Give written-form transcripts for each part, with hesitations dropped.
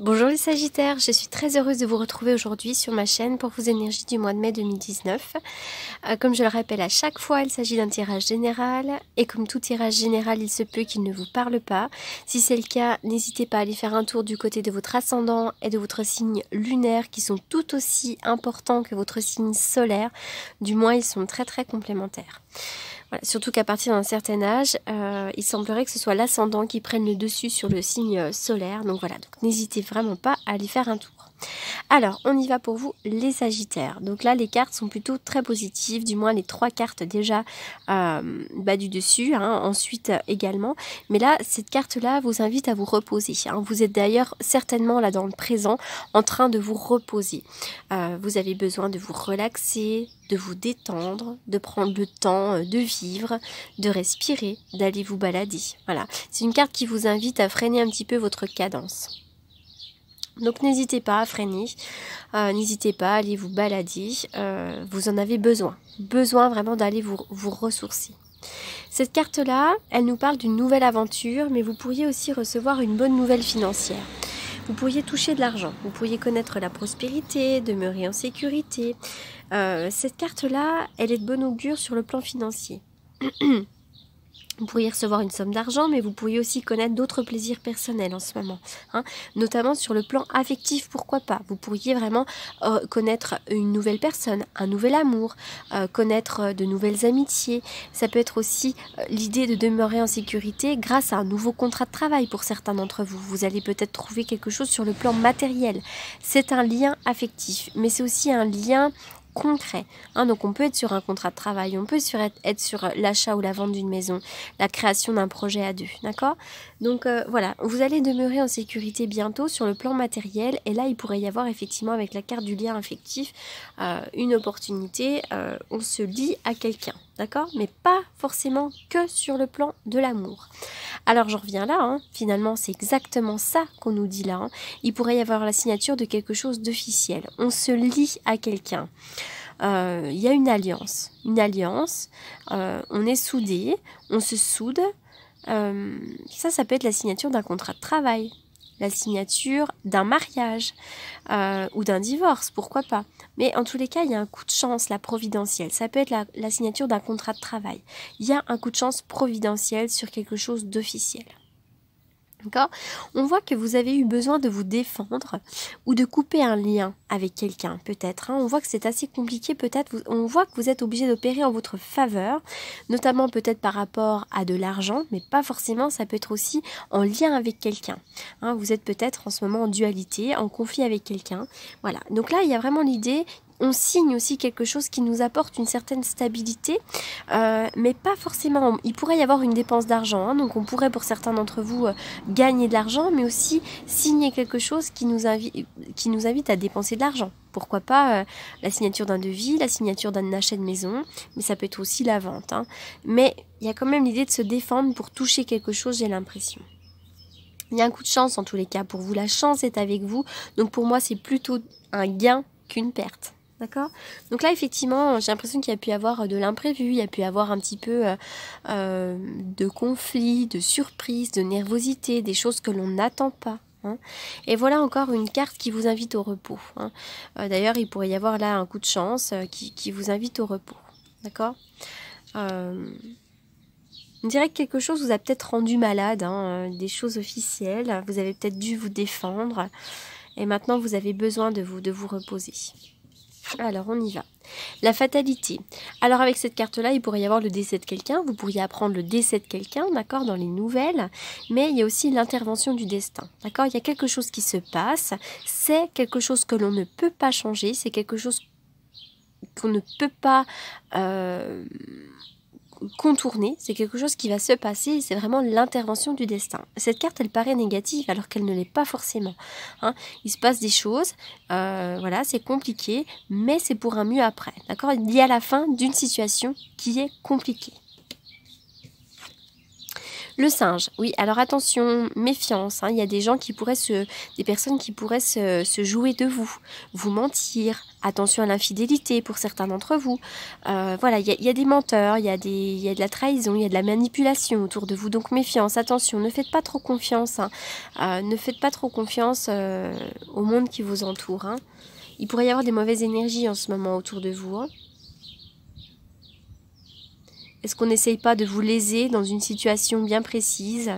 Bonjour les Sagittaires, je suis très heureuse de vous retrouver aujourd'hui sur ma chaîne pour vos énergies du mois de mai 2019. Comme je le rappelle à chaque fois, il s'agit d'un tirage général et comme tout tirage général, il se peut qu'il ne vous parle pas. Si c'est le cas, n'hésitez pas à aller faire un tour du côté de votre ascendant et de votre signe lunaire qui sont tout aussi importants que votre signe solaire. Du moins, ils sont très complémentaires. Voilà, surtout qu'à partir d'un certain âge, il semblerait que ce soit l'ascendant qui prenne le dessus sur le signe solaire. Donc voilà, donc n'hésitez vraiment pas à aller faire un tour. Alors, on y va pour vous les Sagittaires. Donc là, les cartes sont plutôt très positives, du moins les 3 cartes déjà du dessus, hein, ensuite également. Mais là, cette carte-là vous invite à vous reposer. Hein. Vous êtes d'ailleurs certainement là dans le présent en train de vous reposer. Vous avez besoin de vous relaxer, de vous détendre, de prendre le temps de vivre, de respirer, d'aller vous balader. Voilà, c'est une carte qui vous invite à freiner un petit peu votre cadence. Donc n'hésitez pas à freiner, n'hésitez pas à aller vous balader, vous en avez besoin vraiment d'aller vous ressourcer. Cette carte-là, elle nous parle d'une nouvelle aventure, mais vous pourriez aussi recevoir une bonne nouvelle financière. Vous pourriez toucher de l'argent, vous pourriez connaître la prospérité, demeurer en sécurité. Cette carte-là, elle est de bon augure sur le plan financier. Vous pourriez recevoir une somme d'argent, mais vous pourriez aussi connaître d'autres plaisirs personnels en ce moment. Hein, notamment sur le plan affectif, pourquoi pas. Vous pourriez vraiment connaître une nouvelle personne, un nouvel amour, connaître de nouvelles amitiés. Ça peut être aussi l'idée de demeurer en sécurité grâce à un nouveau contrat de travail pour certains d'entre vous. Vous allez peut-être trouver quelque chose sur le plan matériel. C'est un lien affectif, mais c'est aussi un lien concret. Hein, donc on peut être sur un contrat de travail, on peut être sur l'achat ou la vente d'une maison, la création d'un projet à deux, d'accord? Donc voilà, vous allez demeurer en sécurité bientôt sur le plan matériel et là il pourrait y avoir effectivement avec la carte du lien affectif une opportunité, on se lie à quelqu'un, d'accord? Mais pas forcément que sur le plan de l'amour. Alors je reviens là, hein, finalement c'est exactement ça qu'on nous dit là. Hein. Il pourrait y avoir la signature de quelque chose d'officiel. On se lie à quelqu'un. Il y a une alliance. On est soudés, on se soude. Ça peut être la signature d'un contrat de travail, la signature d'un mariage ou d'un divorce, pourquoi pas. Mais en tous les cas, il y a un coup de chance, la providentielle. Ça peut être la signature d'un contrat de travail. Il y a un coup de chance providentiel sur quelque chose d'officiel. D'accord ? On voit que vous avez eu besoin de vous défendre ou de couper un lien avec quelqu'un, peut-être. Hein. On voit que c'est assez compliqué, peut-être. On voit que vous êtes obligé d'opérer en votre faveur, notamment peut-être par rapport à de l'argent, mais pas forcément, ça peut être aussi en lien avec quelqu'un. Hein, vous êtes peut-être en ce moment en dualité, en conflit avec quelqu'un. Voilà. Donc là, il y a vraiment l'idée... On signe aussi quelque chose qui nous apporte une certaine stabilité, mais pas forcément. Il pourrait y avoir une dépense d'argent, hein, donc on pourrait pour certains d'entre vous gagner de l'argent, mais aussi signer quelque chose qui nous invite à dépenser de l'argent. Pourquoi pas la signature d'un devis, la signature d'un achat de maison, mais ça peut être aussi la vente. Hein. Mais il y a quand même l'idée de se défendre pour toucher quelque chose, j'ai l'impression. Il y a un coup de chance en tous les cas pour vous, la chance est avec vous, donc pour moi c'est plutôt un gain qu'une perte. D'accord ? Donc là, effectivement, j'ai l'impression qu'il y a pu y avoir de l'imprévu, il y a pu y avoir un petit peu de conflits, de surprises, de nervosité, des choses que l'on n'attend pas. Hein. Et voilà encore une carte qui vous invite au repos. Hein. D'ailleurs, il pourrait y avoir là un coup de chance qui vous invite au repos. D'accord ? On dirait que quelque chose vous a peut-être rendu malade, hein, des choses officielles. Vous avez peut-être dû vous défendre. Et maintenant, vous avez besoin de vous reposer. Alors, on y va. La fatalité. Alors, avec cette carte-là, il pourrait y avoir le décès de quelqu'un. Vous pourriez apprendre le décès de quelqu'un, d'accord, dans les nouvelles. Mais il y a aussi l'intervention du destin, d'accord. Il y a quelque chose qui se passe. C'est quelque chose que l'on ne peut pas changer. C'est quelque chose qu'on ne peut pas... contourner, c'est quelque chose qui va se passer et c'est vraiment l'intervention du destin. Cette carte, elle paraît négative alors qu'elle ne l'est pas forcément. Hein. Il se passe des choses, voilà, c'est compliqué, mais c'est pour un mieux après. D'accord ? Il y a la fin d'une situation qui est compliquée. Le singe, oui, alors attention, méfiance, hein, il y a des gens qui pourraient des personnes qui pourraient se jouer de vous mentir, attention à l'infidélité pour certains d'entre vous. Voilà, il y a des menteurs, il y a de la trahison, il y a de la manipulation autour de vous, donc méfiance, attention, ne faites pas trop confiance, hein, ne faites pas trop confiance au monde qui vous entoure. Hein. Il pourrait y avoir des mauvaises énergies en ce moment autour de vous. Hein. Est-ce qu'on n'essaye pas de vous léser dans une situation bien précise?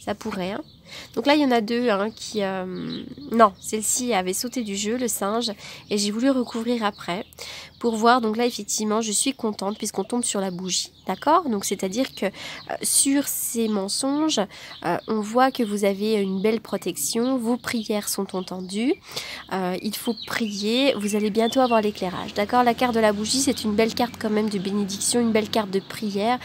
Ça pourrait. Hein. Donc là, il y en a deux hein, qui... Non, celle-ci avait sauté du jeu, le singe, et j'ai voulu recouvrir après pour voir. Donc là, effectivement, je suis contente puisqu'on tombe sur la bougie. D'accord? Donc c'est-à-dire que sur ces mensonges, on voit que vous avez une belle protection, vos prières sont entendues, il faut prier, vous allez bientôt avoir l'éclairage. D'accord? La carte de la bougie, c'est une belle carte quand même de bénédiction, une belle carte de prière.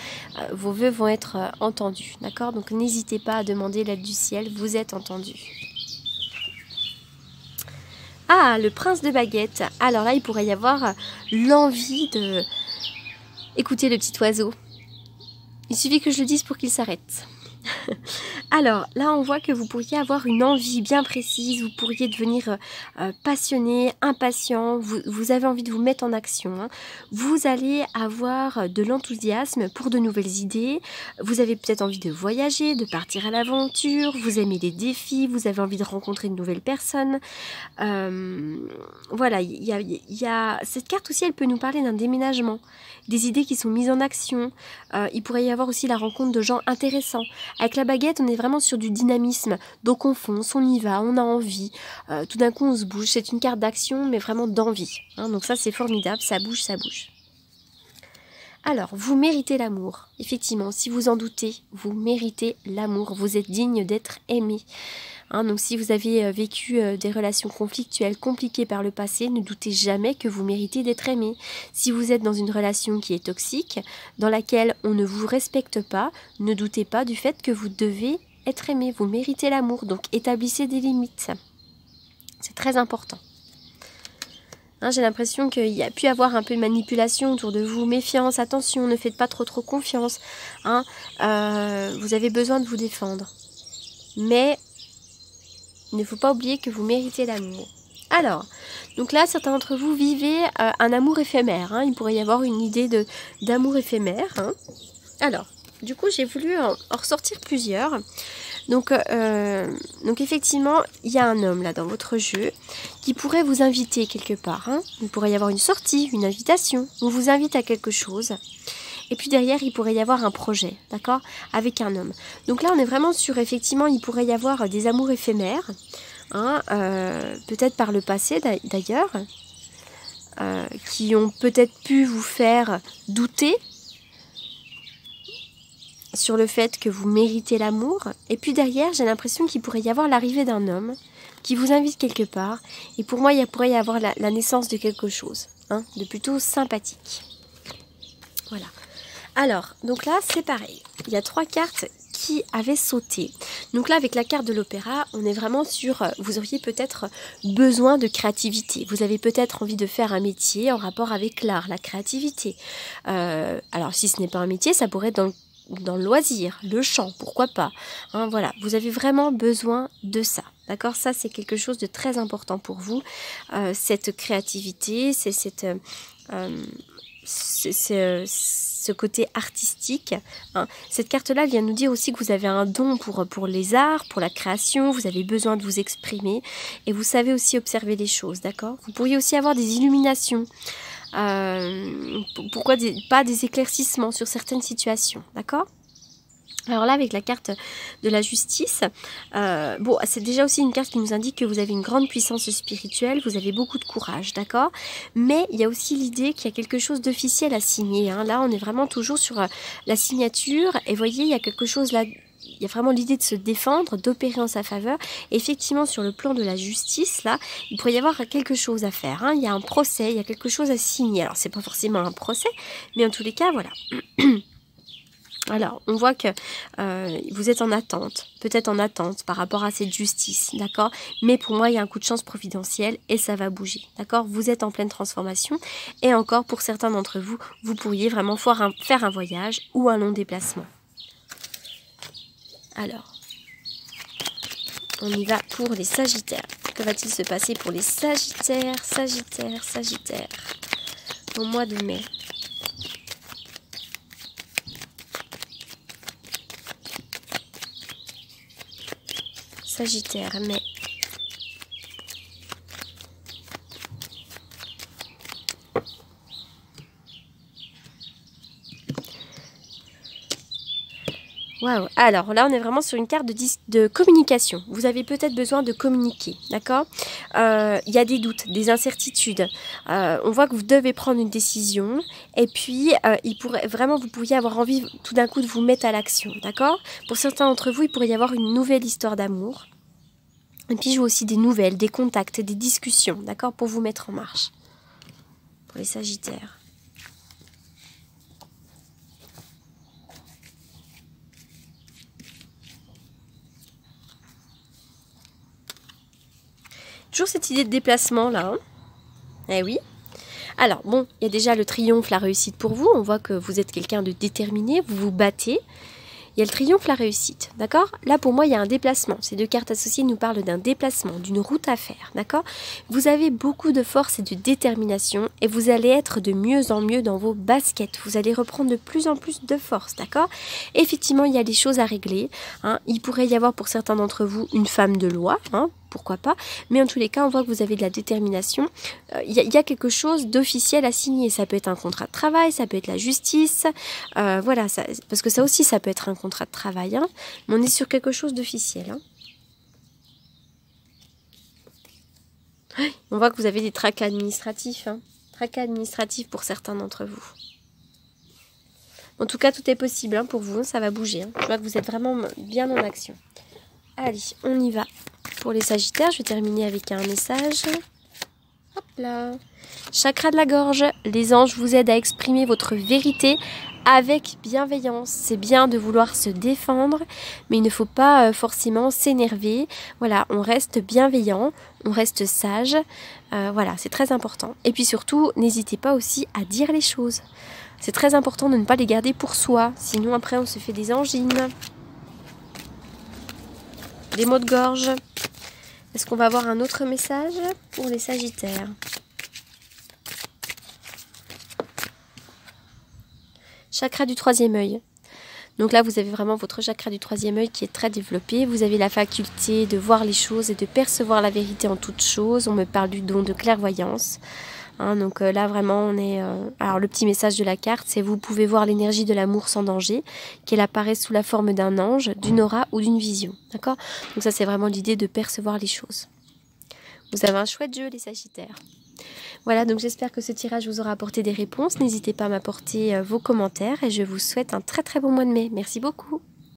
Vos vœux vont être entendus. D'accord? Donc n'hésitez pas à demander l'aide du ciel, vous êtes entendus. Ah, le prince de baguette. Alors là, il pourrait y avoir l'envie de... Écoutez le petit oiseau. Il suffit que je le dise pour qu'il s'arrête. Alors là, on voit que vous pourriez avoir une envie bien précise, vous pourriez devenir passionné, impatient, vous avez envie de vous mettre en action. Hein. Vous allez avoir de l'enthousiasme pour de nouvelles idées, vous avez peut-être envie de voyager, de partir à l'aventure, vous aimez les défis, vous avez envie de rencontrer une nouvelle personne. Voilà, cette carte aussi, elle peut nous parler d'un déménagement, des idées qui sont mises en action. Il pourrait y avoir aussi la rencontre de gens intéressants. Avec la baguette, on est vraiment sur du dynamisme. Donc on fonce, on y va, on a envie. Tout d'un coup, on se bouge. C'est une carte d'action, mais vraiment d'envie. Hein, donc ça, c'est formidable. Ça bouge, ça bouge. Alors, vous méritez l'amour. Effectivement, si vous en doutez, vous méritez l'amour. Vous êtes digne d'être aimé. Hein, donc si vous avez vécu des relations conflictuelles, compliquées par le passé, ne doutez jamais que vous méritez d'être aimé. Si vous êtes dans une relation qui est toxique, dans laquelle on ne vous respecte pas, ne doutez pas du fait que vous devez être aimé. Vous méritez l'amour, donc établissez des limites. C'est très important. Hein, j'ai l'impression qu'il y a pu avoir un peu de manipulation autour de vous. Méfiance, attention, ne faites pas trop confiance. Hein, vous avez besoin de vous défendre. Mais il ne faut pas oublier que vous méritez l'amour. Alors, donc là, certains d'entre vous vivez un amour éphémère. Hein. Il pourrait y avoir une idée d'amour éphémère. Hein. Alors, du coup, j'ai voulu en ressortir plusieurs. Donc effectivement, il y a un homme là dans votre jeu qui pourrait vous inviter quelque part. Hein. Il pourrait y avoir une sortie, une invitation. On vous invite à quelque chose. Et puis derrière, il pourrait y avoir un projet, d'accord, avec un homme. Donc là, on est vraiment sur, effectivement, il pourrait y avoir des amours éphémères, hein, peut-être par le passé d'ailleurs, qui ont peut-être pu vous faire douter sur le fait que vous méritez l'amour. Et puis derrière, j'ai l'impression qu'il pourrait y avoir l'arrivée d'un homme qui vous invite quelque part. Et pour moi, il pourrait y avoir la naissance de quelque chose, hein, de plutôt sympathique. Voilà. Alors, donc là, c'est pareil. Il y a 3 cartes qui avaient sauté. Donc là, avec la carte de l'opéra, on est vraiment sur... Vous auriez peut-être besoin de créativité. Vous avez peut-être envie de faire un métier en rapport avec l'art, la créativité. Alors, si ce n'est pas un métier, ça pourrait être dans le loisir, le chant, pourquoi pas. Hein, voilà, vous avez vraiment besoin de ça. D'accord, ça, c'est quelque chose de très important pour vous. Cette créativité, c'est ce côté artistique. Hein. Cette carte-là vient nous dire aussi que vous avez un don pour les arts, pour la création, vous avez besoin de vous exprimer et vous savez aussi observer les choses, d'accord? Vous pourriez aussi avoir des illuminations, pourquoi pas des éclaircissements sur certaines situations, d'accord? Alors là, avec la carte de la justice, bon, c'est déjà aussi une carte qui nous indique que vous avez une grande puissance spirituelle, vous avez beaucoup de courage, d'accord? Mais il y a aussi l'idée qu'il y a quelque chose d'officiel à signer. Hein. Là, on est vraiment toujours sur la signature. Et vous voyez, il y a quelque chose là, il y a vraiment l'idée de se défendre, d'opérer en sa faveur. Et effectivement, sur le plan de la justice, là, il pourrait y avoir quelque chose à faire. Hein. Il y a un procès, il y a quelque chose à signer. Alors, c'est pas forcément un procès, mais en tous les cas, voilà. Alors, on voit que vous êtes en attente, peut-être en attente par rapport à cette justice, d'accord? Mais pour moi, il y a un coup de chance providentiel et ça va bouger, d'accord? Vous êtes en pleine transformation et encore, pour certains d'entre vous, vous pourriez vraiment faire un voyage ou un long déplacement. Alors, on y va pour les Sagittaires. Que va-t-il se passer pour les Sagittaires, Sagittaires, Sagittaires au mois de mai? Sagittaire, mai. Waouh! Alors là, on est vraiment sur une carte de communication. Vous avez peut-être besoin de communiquer, d'accord? Il y a des doutes, des incertitudes. On voit que vous devez prendre une décision. Et puis, vous pourriez avoir envie tout d'un coup de vous mettre à l'action, d'accord? Pour certains d'entre vous, il pourrait y avoir une nouvelle histoire d'amour. Et puis, je vois aussi des nouvelles, des contacts, des discussions, d'accord? Pour vous mettre en marche. Pour les Sagittaires. Toujours cette idée de déplacement là. Hein, eh oui. Alors bon, il y a déjà le triomphe, la réussite pour vous. On voit que vous êtes quelqu'un de déterminé, vous vous battez. Il y a le triomphe, la réussite, d'accord? Là, pour moi, il y a un déplacement. Ces deux cartes associées nous parlent d'un déplacement, d'une route à faire, d'accord? Vous avez beaucoup de force et de détermination et vous allez être de mieux en mieux dans vos baskets. Vous allez reprendre de plus en plus de force, d'accord? Effectivement, il y a des choses à régler. Hein. Il pourrait y avoir pour certains d'entre vous une femme de loi, hein, pourquoi pas. Mais en tous les cas, on voit que vous avez de la détermination. Il y a quelque chose d'officiel à signer. Ça peut être un contrat de travail, ça peut être la justice. Voilà, parce que ça aussi, ça peut être un contrat de travail. Hein, mais on est sur quelque chose d'officiel. Hein. On voit que vous avez des tracas administratifs. Hein, tracas administratifs pour certains d'entre vous. En tout cas, tout est possible hein, pour vous. Hein, ça va bouger. Hein. Je vois que vous êtes vraiment bien en action. Allez, on y va. Pour les Sagittaires, je vais terminer avec un message. Hop là. Chakra de la gorge. Les anges vous aident à exprimer votre vérité avec bienveillance. C'est bien de vouloir se défendre, mais il ne faut pas forcément s'énerver. Voilà, on reste bienveillant, on reste sage. Voilà, c'est très important. Et puis surtout, n'hésitez pas aussi à dire les choses. C'est très important de ne pas les garder pour soi. Sinon, après, on se fait des angines. Des maux de gorge. Est-ce qu'on va avoir un autre message pour les Sagittaires? Chakra du troisième œil. Donc là, vous avez vraiment votre chakra du troisième œil qui est très développé. Vous avez la faculté de voir les choses et de percevoir la vérité en toutes choses. On me parle du don de clairvoyance. Hein, donc là, vraiment, on est... Alors, le petit message de la carte, c'est vous pouvez voir l'énergie de l'amour sans danger, qu'elle apparaît sous la forme d'un ange, d'une aura ou d'une vision. D'accord? Donc ça, c'est vraiment l'idée de percevoir les choses. Vous avez un chouette jeu, les Sagittaires. Voilà, donc j'espère que ce tirage vous aura apporté des réponses. N'hésitez pas à m'apporter vos commentaires et je vous souhaite un très très bon mois de mai. Merci beaucoup.